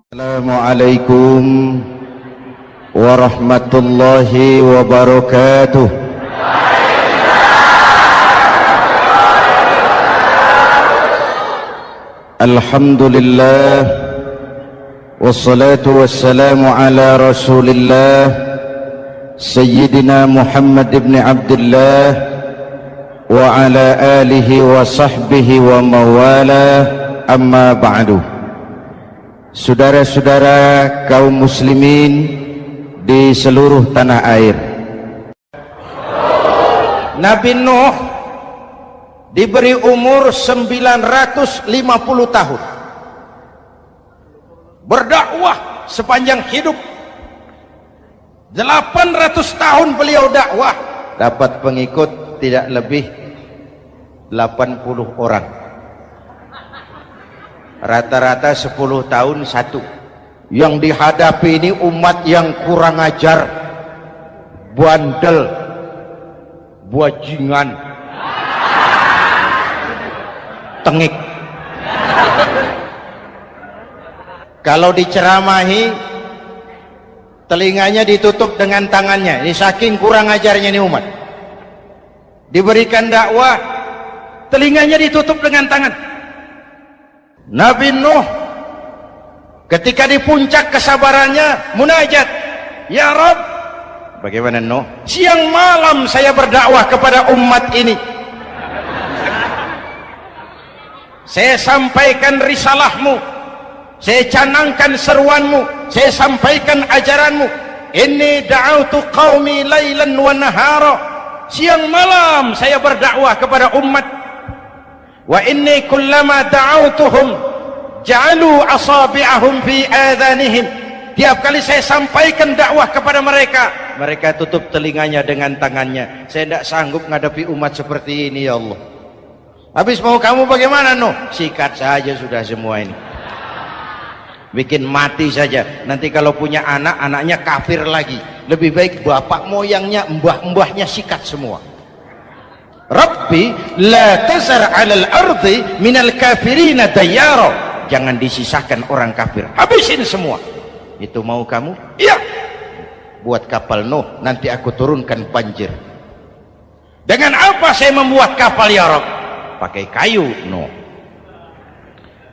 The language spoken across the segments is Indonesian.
Assalamualaikum warahmatullahi wabarakatuh. Alhamdulillah wassalatu wassalamu ala Rasulillah Sayyidina Muhammad ibn Abdullah wa ala alihi wa sahbihi wa mawala, amma ba'du. Saudara-saudara kaum muslimin di seluruh tanah air, Nabi Nuh diberi umur 950 tahun, berdakwah sepanjang hidup. 800 tahun beliau dakwah, dapat pengikut tidak lebih 80 orang, rata-rata 10 tahun satu. Yang dihadapi ini umat yang kurang ajar, bandel, buajingan, tengik. Kalau diceramahi, telinganya ditutup dengan tangannya. Ini saking kurang ajarnya ini umat. Diberikan dakwah, telinganya ditutup dengan tangan. Nabi Nuh ketika di puncak kesabarannya munajat, ya Rabb, bagaimana Nuh? Siang malam saya berdakwah kepada umat ini, saya sampaikan risalahmu, saya canangkan seruanmu, saya sampaikan ajaranmu. Inni da'autu qaumi lailan wa nahara, siang malam saya berdakwah kepada umat. Wa inni kullama da'autuhum ja'alu asabi'ahum fi adhanihim, tiap kali saya sampaikan dakwah kepada mereka, mereka tutup telinganya dengan tangannya. Saya tidak sanggup menghadapi umat seperti ini, ya Allah. Habis mau kamu bagaimana Nuh? Sikat saja sudah semua ini, bikin mati saja. Nanti kalau punya anak, anaknya kafir lagi. Lebih baik bapak moyangnya, mbah-mbahnya sikat semua. Rabbi la tazar 'alal ardi minal kafirina dayyara, jangan disisakan orang kafir, habisin semua. Itu mau kamu? Iya. Buat kapal Nuh, nanti aku turunkan banjir. Dengan apa saya membuat kapal ya Rabb? Pakai kayu Nuh.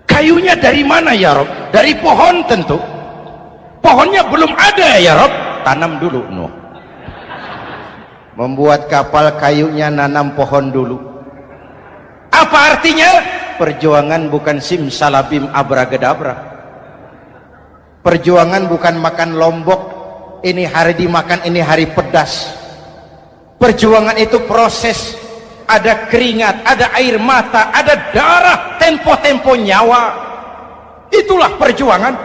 Kayunya dari mana ya Rabb? Dari pohon tentu. Pohonnya belum ada ya Rabb, tanam dulu Nuh. Membuat kapal kayunya nanam pohon dulu. Apa artinya? Perjuangan bukan simsalabim abracadabra. Perjuangan bukan makan lombok, ini hari dimakan, ini hari pedas. Perjuangan itu proses, ada keringat, ada air mata, ada darah, tempo-tempo nyawa. Itulah perjuangan.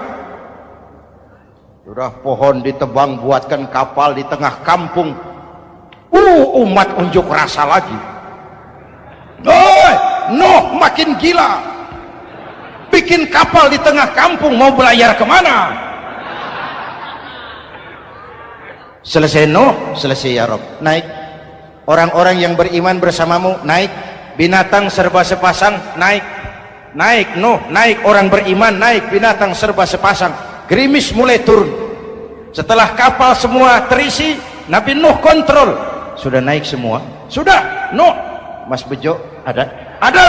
Sudah pohon ditebang, buatkan kapal di tengah kampung. Umat unjuk rasa lagi. Nuh makin gila, bikin kapal di tengah kampung, mau belayar kemana? Selesai Nuh, selesai ya Rabb. Naik orang-orang yang beriman bersamamu, naik. Binatang serba sepasang, naik. Naik Nuh, naik orang beriman, naik. Binatang serba sepasang. Gerimis mulai turun. Setelah kapal semua terisi, Nabi Nuh kontrol. Sudah naik semua? Sudah. Nuh, Mas Bejo ada? Ada.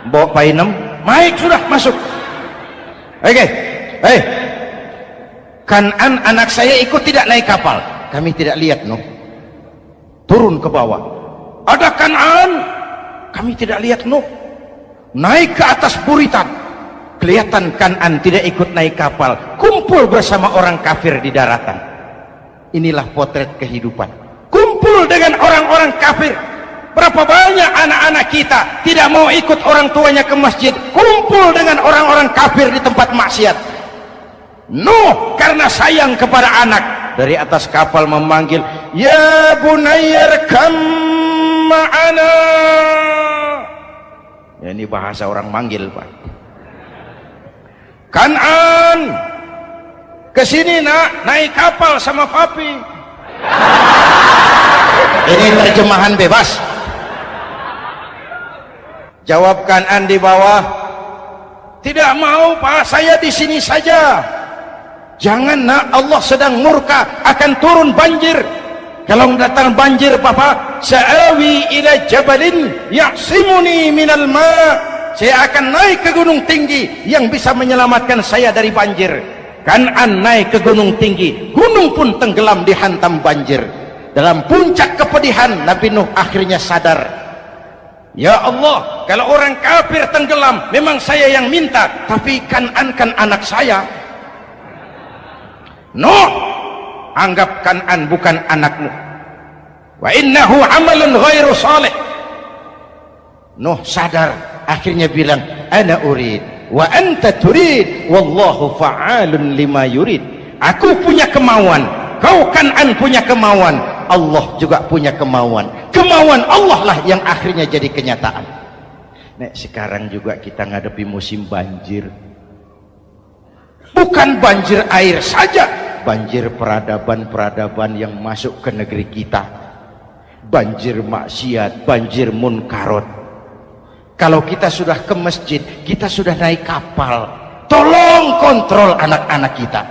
Mbok Painem, naik sudah, masuk. Oke. Hei, Kan'an anak saya ikut tidak naik kapal? Kami tidak lihat Nuh. Turun ke bawah. Ada Kan'an? Kami tidak lihat Nuh. Naik ke atas buritan. Kelihatan Kan'an tidak ikut naik kapal, kumpul bersama orang kafir di daratan. Inilah potret kehidupan, kumpul dengan orang-orang kafir. Berapa banyak anak-anak kita tidak mau ikut orang tuanya ke masjid, kumpul dengan orang-orang kafir di tempat maksiat. Nuh karena sayang kepada anak, dari atas kapal memanggil, ya bunayyarkam ma'ana. Ya, ini bahasa orang manggil Pak. Kan'an, kesini nak, naik kapal sama papi. Ini terjemahan bebas. Jawab Kan'an di bawah, Tidak mau Pak, saya di sini saja. Jangan nak, Allah sedang murka, akan turun banjir. Kalau datang banjir Bapak, sa'awi ila jabalin ya'simuni minal ma'. Saya akan naik ke gunung tinggi yang bisa menyelamatkan saya dari banjir. Kan'an naik ke gunung tinggi, gunung pun tenggelam dihantam banjir. Dalam puncak kepedihan, Nabi Nuh akhirnya sadar, ya Allah, kalau orang kafir tenggelam memang saya yang minta, tapi Kan'an kan anak saya. Nuh, anggap Kan'an bukan anakmu. Wa innahu amalun ghairu salih. Nuh sadar, akhirnya bilang, ana urid wa anta turid wallahu fa'alun lima yurid. Aku punya kemauan, kau Kan'an punya kemauan, Allah juga punya kemauan. Kemauan Allah lah yang akhirnya jadi kenyataan. Nek sekarang juga kita ngadepi musim banjir. Bukan banjir air saja, banjir peradaban-peradaban yang masuk ke negeri kita. Banjir maksiat, banjir munkarot. Kalau kita sudah ke masjid, kita sudah naik kapal. Tolong kontrol anak-anak kita.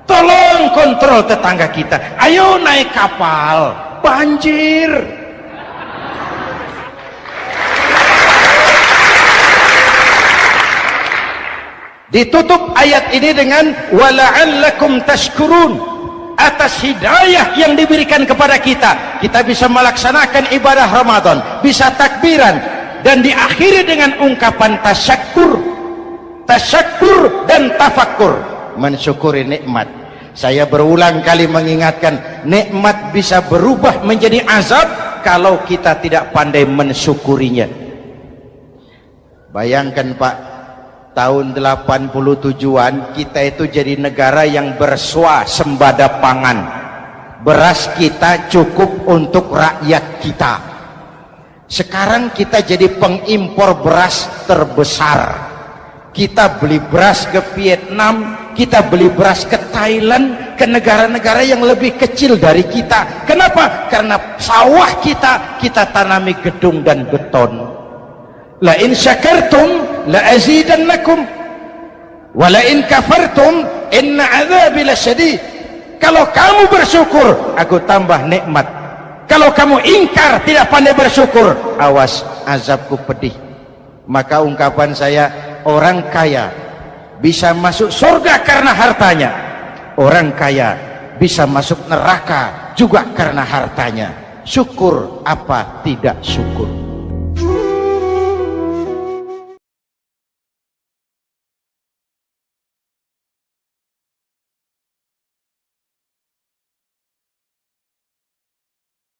Tolong kontrol tetangga kita. Ayo naik kapal. Banjir. Ditutup ayat ini dengan wala'allakum tashkurun. Atas hidayah yang diberikan kepada kita, kita bisa melaksanakan ibadah Ramadan, bisa takbiran, dan diakhiri dengan ungkapan tasyakkur. Tasyakkur dan tafakkur, mensyukuri nikmat. Saya berulang kali mengingatkan, nikmat bisa berubah menjadi azab kalau kita tidak pandai mensyukurinya. Bayangkan Pak, tahun 87-an kita itu jadi negara yang berswasembada pangan. Beras kita cukup untuk rakyat kita. Sekarang kita jadi pengimpor beras terbesar. Kita beli beras ke Vietnam, kita beli beras ke Thailand, ke negara-negara yang lebih kecil dari kita. Kenapa? Karena sawah kita tanami gedung dan beton. La in syakartum la azidannakum wa la in kafartum inna adzabi lasyadid. Kalau kamu bersyukur, aku tambah nikmat. Kalau kamu ingkar, tidak pandai bersyukur, awas, azabku pedih. Maka ungkapan saya, orang kaya bisa masuk surga karena hartanya. Orang kaya bisa masuk neraka juga karena hartanya. Syukur apa tidak syukur?